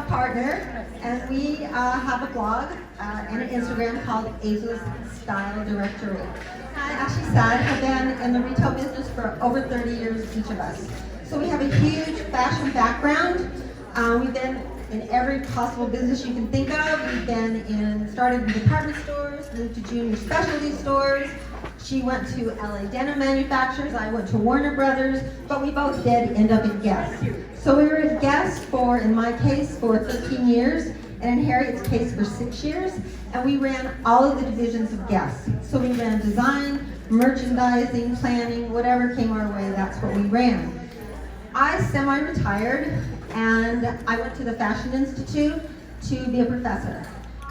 a partner, and we have a blog and an Instagram called Ageless Style Directory. I actually have been in the retail business for over 30 years, each of us. So we have a huge fashion background. We've been in every possible business you can think of. We've been started in department stores, moved to junior specialty stores. She went to LA denim manufacturers, I went to Warner Brothers, but we both did end up at Guess. So we were at Guess for, in my case, for 13 years, and in Harriet's case for 6 years, and we ran all of the divisions of Guess. So we ran design, merchandising, planning, whatever came our way, that's what we ran. I semi-retired, and I went to the Fashion Institute to be a professor.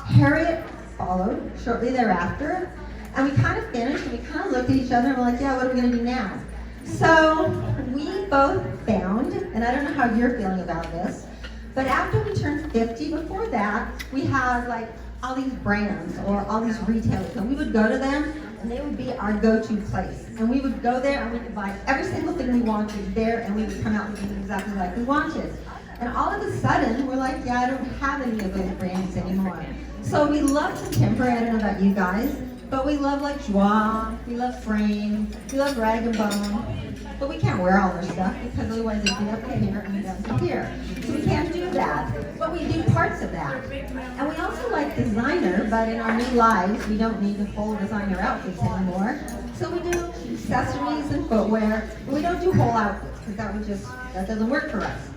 Harriet followed shortly thereafter, and we kind of finished, and we kind of looked at each other, and we're like, yeah, what are we going to do now? So we both found, and I don't know how you're feeling about this, but after we turned 50, before that, we had like all these brands or all these retailers, and we would go to them, and they would be our go-to place. And we would go there, and we could buy every single thing we wanted there, and we would come out looking exactly like we wanted. And all of a sudden, we're like, yeah, I don't have any of those brands anymore. So we love contemporary, I don't know about you guys, but we love like Joie, we love Frame, we love Rag & Bone, but we can't wear all their stuff because otherwise it'd be up in here and down to here. So we can't do that, but we do parts of that. And we also like designer, but in our new lives, we don't need the full designer outfits anymore. So we do accessories and footwear, but we don't do whole outfits because that doesn't work for us.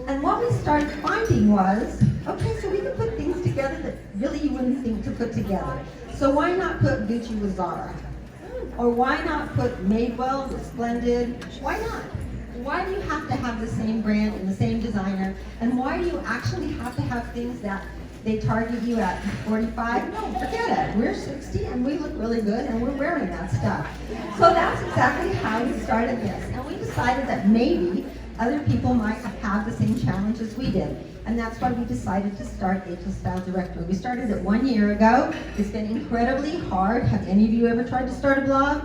And what we started finding was, okay, so we can put things together that really you wouldn't think to put together. So why not put Gucci with Zara? Or why not put Madewell with Splendid? Why not? Why do you have to have the same brand and the same designer? And why do you actually have to have things that they target you at 45? No, forget it. We're 60 and we look really good and we're wearing that stuff. So that's exactly how we started this. And we decided that maybe other people might have the same challenge as we did. And that's why we decided to start Ageless Style Directory. We started it 1 year ago. It's been incredibly hard. Have any of you ever tried to start a blog?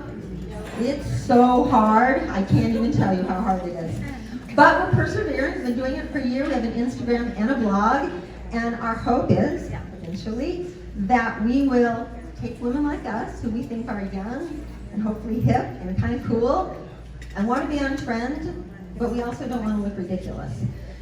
It's so hard. I can't even tell you how hard it is. But we're persevering. We've been doing it for a year. We have an Instagram and a blog. And our hope is, eventually, that we will take women like us, who we think are young and hopefully hip and kind of cool, and want to be on trend, but we also don't want to look ridiculous.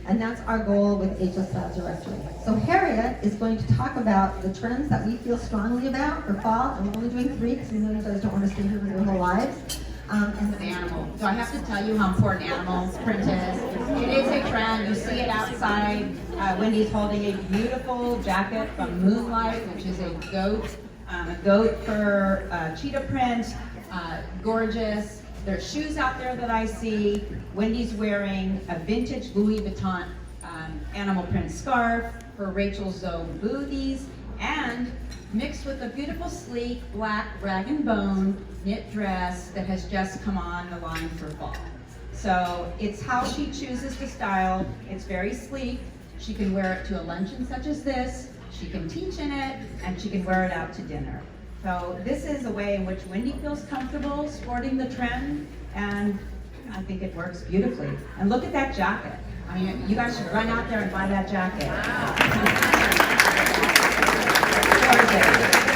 And that's our goal with Ageless Style Directory. So Harriet is going to talk about the trends that we feel strongly about for fall, and we're only doing 3 because we know you guys don't want to stay here for your whole lives. And the animal. So I have to tell you how important animals print is. It is a trend. You see it outside. Wendy's holding a beautiful jacket from Moonlight, which is a goat fur cheetah print. Gorgeous. There's shoes out there that I see. Wendy's wearing a vintage Louis Vuitton animal print scarf for Rachel Zoe booties, and mixed with a beautiful sleek black Rag & Bone knit dress that has just come on the line for fall. So it's how she chooses to style. It's very sleek. She can wear it to a luncheon such as this. She can teach in it, and she can wear it out to dinner. So this is a way in which Wendy feels comfortable sporting the trend, and I think it works beautifully. And look at that jacket. I mean, you guys should run out there and buy that jacket.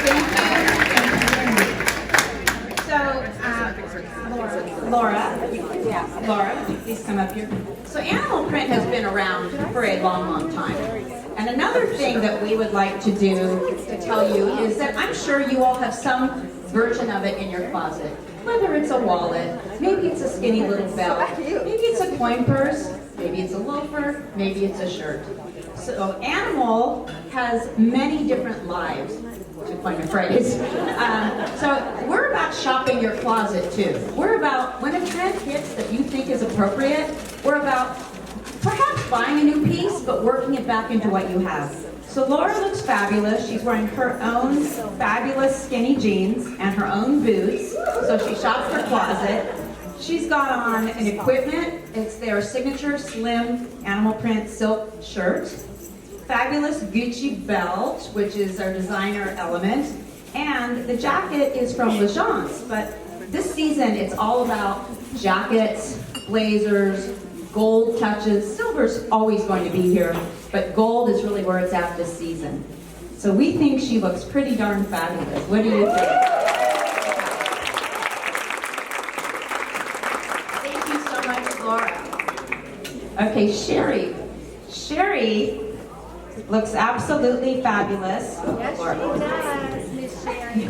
Thank you. So, Laura, please come up here. So animal print has been around for a long, long time. And another thing that we would like to do to tell you is that I'm sure you all have some version of it in your closet. Whether it's a wallet, maybe it's a skinny little belt, maybe it's a coin purse, maybe it's a loafer, maybe it's a shirt. So animal has many different lives, to coin a phrase. So we're about shopping your closet too. We're about, when a trend hits that you think is appropriate, we're about perhaps buying a new piece, but working it back into what you have. So Laura looks fabulous. She's wearing her own fabulous skinny jeans and her own boots. So she shops her closet. She's got on an equipment. It's their signature slim animal print silk shirt. Fabulous Gucci belt, which is our designer element. And the jacket is from L'Agence, but this season it's all about jackets, blazers, gold touches. Silver's always going to be here, but gold is really where it's at this season. So we think she looks pretty darn fabulous. What do you think? Thank you so much, Laura. Okay, Sherry. Sherry looks absolutely fabulous. Yes, she does, Miss Sherry.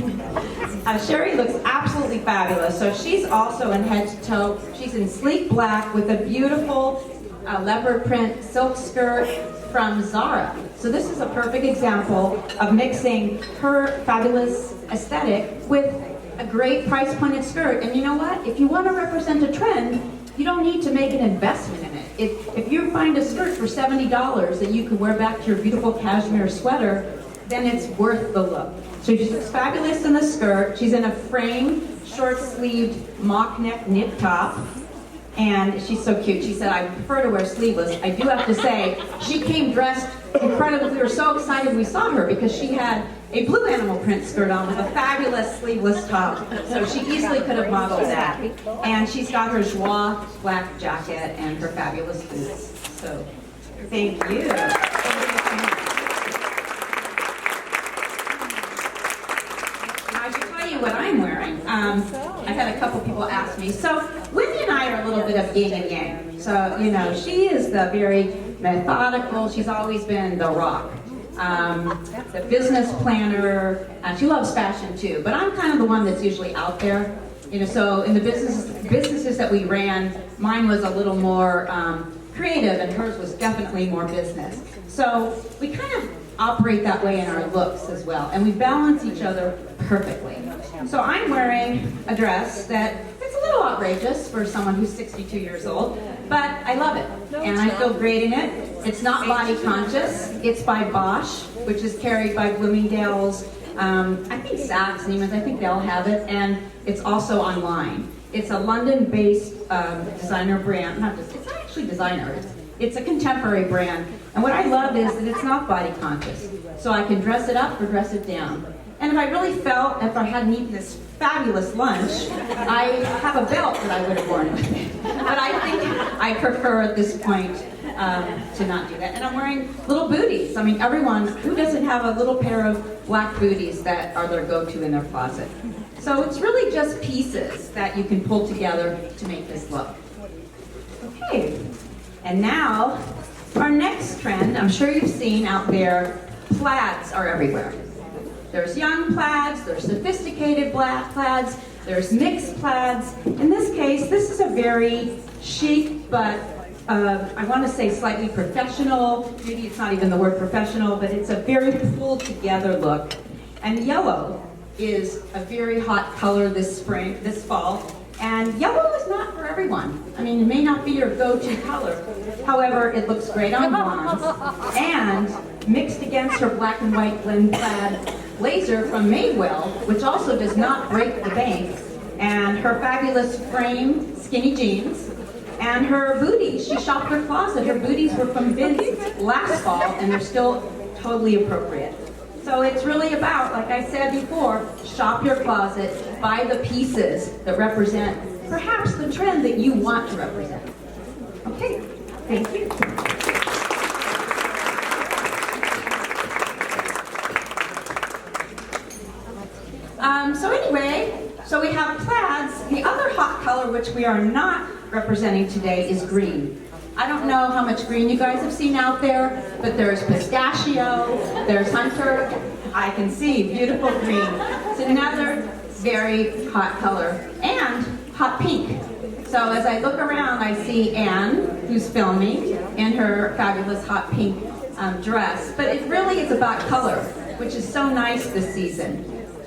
Sherry looks absolutely fabulous. So she's also in head to toe. She's in sleek black with a beautiful leopard print silk skirt from Zara. So this is a perfect example of mixing her fabulous aesthetic with a great price pointed skirt. And you know what? If you want to represent a trend, you don't need to make an investment in it. If you find a skirt for $70 that you could wear back to your beautiful cashmere sweater, then it's worth the look. So she looks fabulous in the skirt. She's in a frame, short-sleeved mock neck knit top. And she's so cute. She said, I prefer to wear sleeveless. I do have to say, she came dressed incredibly. We were so excited we saw her because she had a blue animal print skirt on with a fabulous sleeveless top. So she easily could have modeled that. And she's got her joie black jacket and her fabulous boots. So thank you. I should tell you what I'm wearing. I've had a couple people ask me. So Wendy and I are a little bit of yin and yang. So, you know, she is the very methodical. She's always been the rock. The business planner. She loves fashion too. But I'm kind of the one that's usually out there. You know, so in the businesses that we ran, mine was a little more creative and hers was definitely more business. So we kind of operate that way in our looks as well. And we balance each other perfectly. So I'm wearing a dress that it's a little outrageous for someone who's 62 years old, but I love it. And I feel great in it. It's not body conscious. It's by Bosch, which is carried by Bloomingdale's, I think Saks, Neiman's, I think they'll have it. And it's also online. It's a London-based designer brand. It's not actually designer. It's a contemporary brand. And what I love is that it's not body conscious. So I can dress it up or dress it down. And if I really felt, if I hadn't eaten this fabulous lunch, I have a belt that I would have worn with it. But I think I prefer at this point to not do that. And I'm wearing little booties. I mean, everyone, who doesn't have a little pair of black booties that are their go-to in their closet? So it's really just pieces that you can pull together to make this look. Okay, and now our next trend, I'm sure you've seen out there, plaids are everywhere. There's young plaids, there's sophisticated plaids, there's mixed plaids. In this case, this is a very chic, but I want to say slightly professional. Maybe it's not even the word professional, but it's a very pulled together look. And yellow is a very hot color this spring, this fall. And yellow is not for everyone. I mean, it may not be your go-to color. However, it looks great on blondes. And mixed against her black and white blend plaid blazer from Madewell, which also does not break the bank, and her fabulous frame skinny jeans, and her booties. She shopped her closet. Her booties were from Vince last fall, and they're still totally appropriate. So it's really about, like I said before, shop your closet, buy the pieces that represent perhaps the trend that you want to represent. Okay, thank you. So we have plaids. The other hot color which we are not representing today is green. I don't know how much green you guys have seen out there, but there's pistachio, there's hunter, I can see beautiful green. It's another very hot color, and hot pink. So as I look around, I see Anne, who's filming, in her fabulous hot pink dress. But it really is about color, which is so nice this season.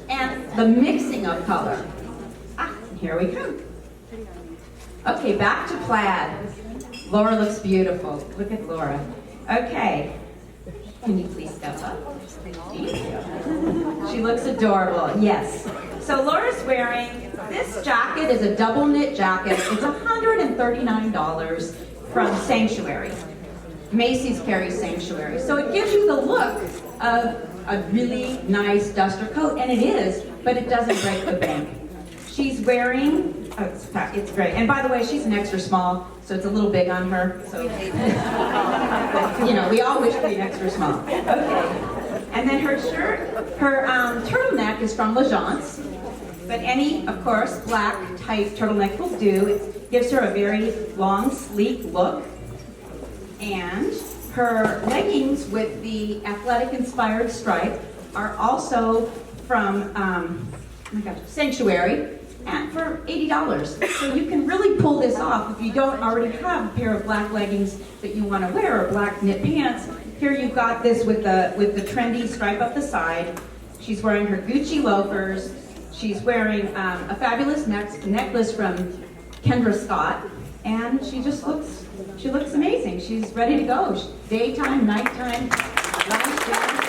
And the mixing of color. Here we come. Okay, back to plaid. Laura looks beautiful. Look at Laura. Okay. Can you please step up? Thank you. She looks adorable. Yes. So Laura's wearing, this jacket is a double knit jacket. It's $139 from Sanctuary. Macy's carries Sanctuary. So it gives you the look of a really nice duster coat, and it is, but it doesn't break the bank. She's wearing, oh, it's great. And by the way, she's an extra small, so it's a little big on her. So, you know, we all wish to be extra small. Okay. And then her shirt, her turtleneck is from L'Agence. But any, of course, black tight turtleneck will do. It gives her a very long, sleek look. And her leggings with the athletic-inspired stripe are also from, oh my gosh, Sanctuary, and for $80. So you can really pull this off if you don't already have a pair of black leggings that you want to wear, or black knit pants. Here you've got this with the trendy stripe up the side. She's wearing her Gucci loafers. She's wearing a fabulous necklace from Kendra Scott, and she looks amazing. She's ready to go. Daytime, nighttime, lunch, dinner.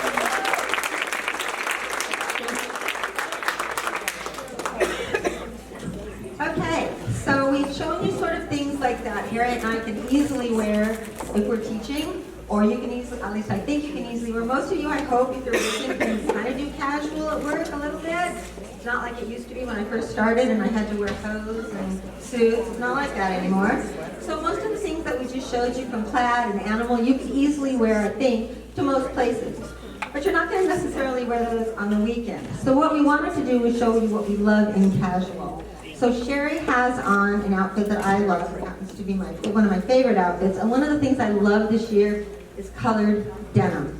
Okay, so we've shown you sort of things like that. Harriet and I can easily wear if we're teaching, or you can easily, at least I think you can easily wear. Most of you, I hope, if you're working, can kind of do casual at work a little bit. It's not like it used to be when I first started and I had to wear hose and suits. It's not like that anymore. So most of the things that we just showed you from plaid and animal, you can easily wear, I think, to most places. But you're not going to necessarily wear those on the weekend. So what we wanted to do was show you what we love in casual. So Sherry has on an outfit that I love. It happens to be one of my favorite outfits. And one of the things I love this year is colored denim.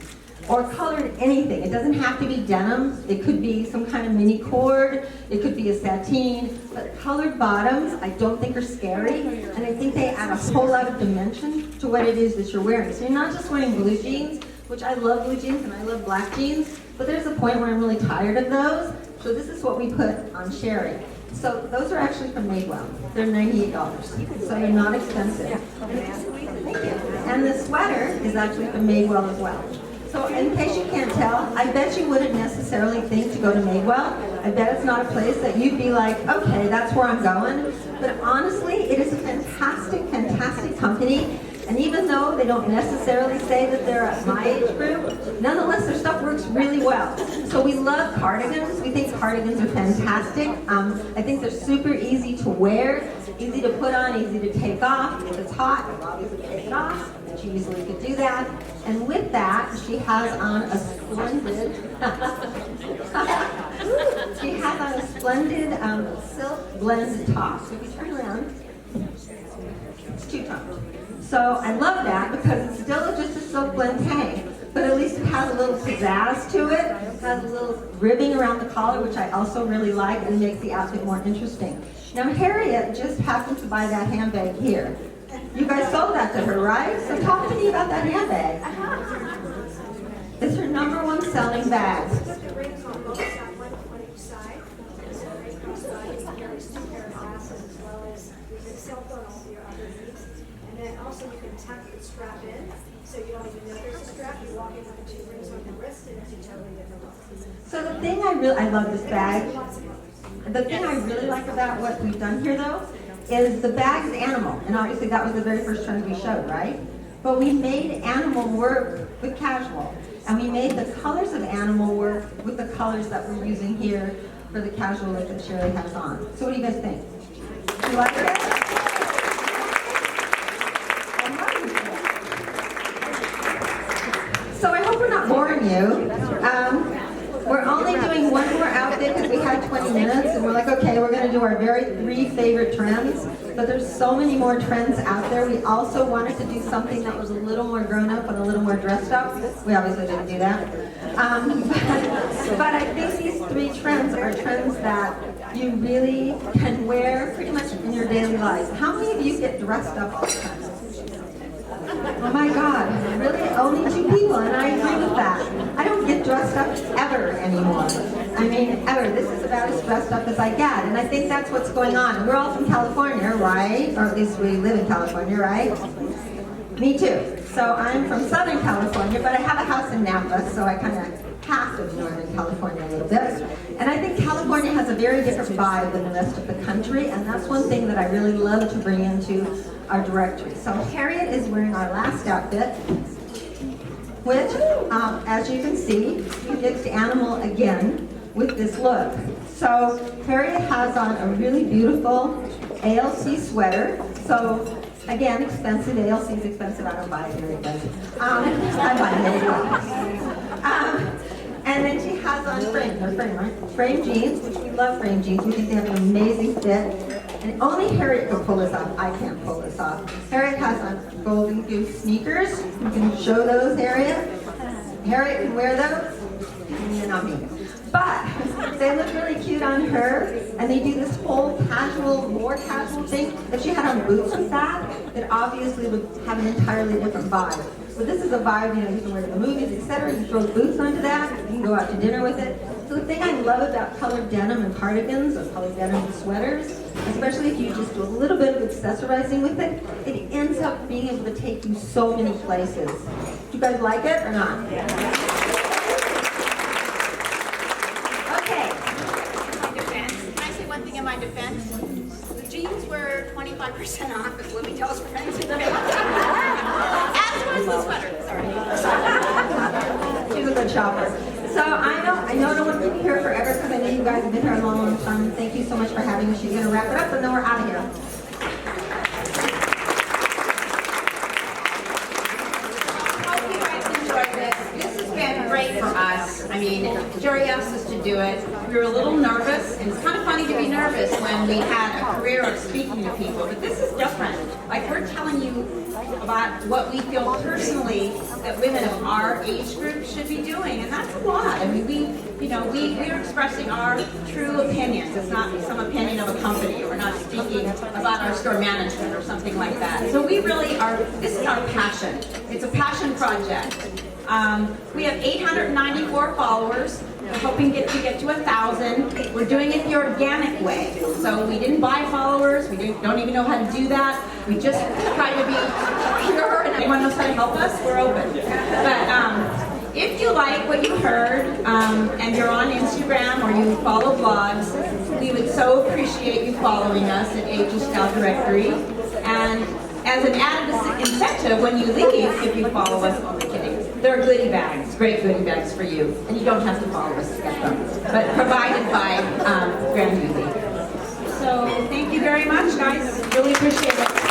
Or colored anything. It doesn't have to be denim. It could be some kind of mini cord. It could be a sateen. But colored bottoms, I don't think are scary. And I think they add a whole lot of dimension to what it is that you're wearing. So you're not just wearing blue jeans, which I love blue jeans and I love black jeans. But there's a point where I'm really tired of those. So this is what we put on Sherry. So those are actually from Madewell. They're $98. So they're not expensive. Thank you. And the sweater is actually from Madewell as well. So in case you can't tell, I bet you wouldn't necessarily think to go to Madewell. I bet it's not a place that you'd be like, okay, that's where I'm going. But honestly, it is a fantastic, fantastic company. And even though they don't necessarily say that they're at my age group, nonetheless, their stuff works really well. So we love cardigans. We think cardigans are fantastic. I think they're super easy to wear, easy to put on, easy to take off. If it's hot, you obviously take it off. She easily could do that. And with that, she has on a splendid, silk blend top. So if you turn around, it's two-toned. So I love that because it's still just a silk blend tank, but at least it has a little pizzazz to it. It has a little ribbing around the collar, which I also really like, and makes the outfit more interesting. Now Harriet just happened to buy that handbag here. You guys sold that to her, right? So talk to me about that handbag. It's her #1 selling bag. The rings on both sides, one each side. So right across the body, it carries 2 pair of glasses as well as you can silk on all your other needs. And then also you can tuck the strap in, so you don't even know there's a strap. You walk in with the 2 rings on your wrist, and it's a totally different look. So the thing I love this bag. The thing I really like about what we've done here, though, is the bag is animal, and obviously that was the very first trend we showed, right? But we made animal work with casual, and we made the colors of animal work with the colors that we're using here for the casual look that Shirley has on. So what do you guys think? Do you like it? So I hope we're not boring you. We're only doing one more outfit because we had 20 minutes, and we're like, okay, we're going to do our very 3 favorite trends, but there's so many more trends out there. We also wanted to do something that was a little more grown up and a little more dressed up. We obviously didn't do that. But I think these 3 trends are trends that you really can wear pretty much in your daily life. How many of you get dressed up all the time? Oh my God, really? Only 2 people, and I agree with that. I don't get dressed up ever anymore. I mean, ever. This is about as dressed up as I get, and I think that's what's going on. We're all from California, right? Or at least we live in California, right? Me too. So I'm from Southern California, but I have a house in Napa, so I kind of half of Northern California a little bit. And I think California has a very different vibe than the rest of the country, and that's one thing that I really love to bring into our directory. So Harriet is wearing our last outfit, which, as you can see, we mixed animal again with this look. So Harriet has on a really beautiful ALC sweater. So again, expensive. ALC is expensive. I don't buy it very expensive. I buy it. And then she has on frame jeans, which we love frame jeans. We think they have an amazing fit. And only Harriet can pull this off. I can't pull this off. Harriet has on Golden Goose sneakers. You can show those, Harriet. Harriet can wear those. Not me. But they look really cute on her, and they do this whole casual, more casual thing. If she had on boots with that, it obviously would have an entirely different vibe. But this is a vibe, you know, you can wear to the movies, etc. You throw boots onto that, you can go out to dinner with it. So the thing I love about colored denim and cardigans, or colored denim and sweaters, especially if you just do a little bit of accessorizing with it, it ends up being able to take you so many places. Do you guys like it or not? In my defense, the jeans were 25% off, as Libby tells friends and family. As was the sweater. Sorry. She's a good shopper. So I know I don't want to keep you here forever because I know you guys have been here a long, long time. Thank you so much for having me. She's going to wrap it up, and then we're out of here. Hope you guys enjoyed this. This has been great for us. I mean, Jerry asked us to do it. We were a little nervous, and it's kind of funny to be nervous when we had a career of speaking to people, but this is different. Like, we're telling you about what we feel personally that women of our age group should be doing, and that's a lot. I mean, we're expressing our true opinions. It's not some opinion of a company. We're not speaking about our store management or something like that. So we really are, this is our passion. It's a passion project. We have 894 followers. We're hoping to get to 1,000. We're doing it the organic way. So we didn't buy followers. We don't even know how to do that. We just try to be pure, and anyone knows how to help us, we're open. But if you like what you heard, and you're on Instagram or you follow blogs, we would so appreciate you following us at Ageless Style Directory. And as an added incentive, when you leave, if you follow us, only kidding. There are goodie bags, great goodie bags for you, and you don't have to follow us to get them, but provided by Grandview. So thank you very much, guys. Really appreciate it.